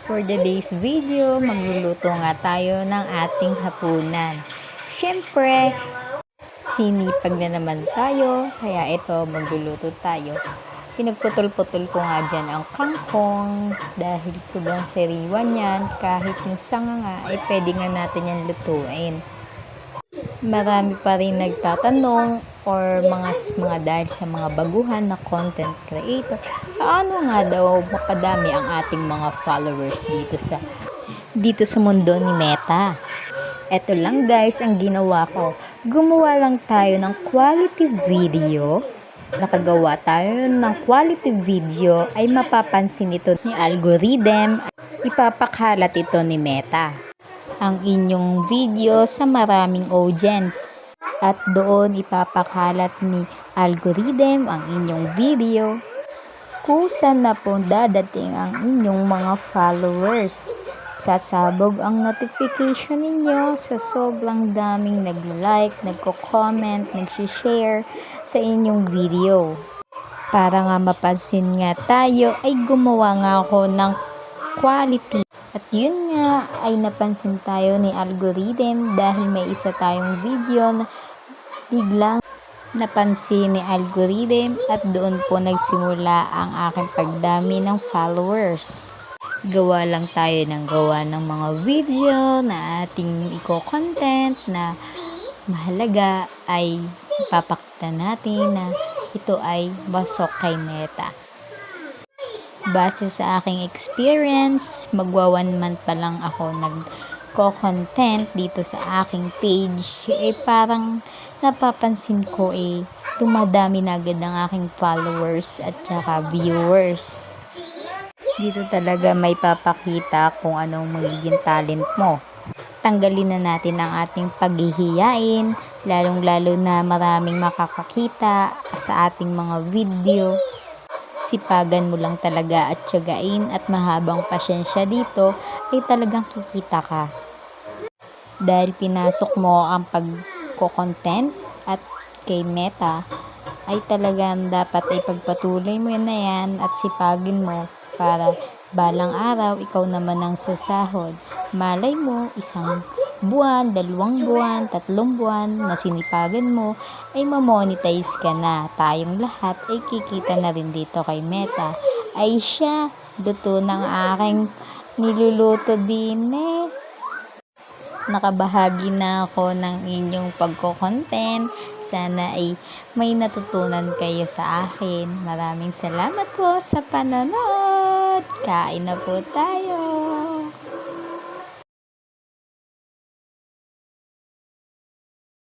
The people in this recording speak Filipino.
For today's video, magluluto nga tayo ng ating hapunan. Siyempre, sinipag na naman tayo, kaya ito, magluluto tayo. Pinagputol-putol ko nga dyan ang kangkong dahil sobrang sariwan yan. Kahit yung sanga nga, ay pwede nga natin yan lutuin. Marami pa rin nagtatanong or mga dahil sa mga baguhan na content creator, paano nga daw mapadami ang ating mga followers dito sa mundo ni Meta. Eto lang guys ang ginawa ko. Gumawa lang tayo ng quality video. Nakagawa tayo ng quality video ay mapapansin ito ni algorithm. Ipapakalat ito ni Meta ang inyong video sa maraming audience. At doon ipapakalat ni algorithm ang inyong video kung saan na po dadating ang inyong mga followers. Sasabog ang notification ninyo sa sobrang daming nag-like, nagko-comment, nag-share sa inyong video. Para nga mapansin nga tayo ay gumawa nga ako ng quality. At yun nga ay napansin tayo ni algorithm dahil may isa tayong video na biglang napansin ni algorithm at doon po nagsimula ang aking pagdami ng followers. Gawa lang tayo ng gawa ng mga video na ating i-content na mahalaga ay ipapakita natin na ito ay pasok kay Meta. Base sa aking experience, magwa 1 month pa lang ako nagko-content dito sa aking page, parang napapansin ko dumadami na agad ang aking followers at saka viewers. Dito talaga may papakita kung anong magiging talent mo. Tanggalin na natin ang ating paghihiyain, lalong-lalo na maraming makakakita sa ating mga video. Sipagan mo lang talaga at tiyagain at mahabang pasyensya dito ay talagang kikita ka. Dahil pinasok mo ang pagko-content at kay Meta ay talagang dapat ay pagpatuloy mo na yan at sipagin mo para balang araw ikaw naman ang sasahod. Malay mo, 1 buwan, 2 buwan, 3 buwan na sinipagan mo ay mamonetize ka na. Tayong lahat ay kikita na rin dito kay Meta. Ay siya, luto ng aking niluluto din Nakabahagi na ako ng inyong pagko-content. Sana ay may natutunan kayo sa akin. Maraming salamat po sa panonood. Kain na po tayo.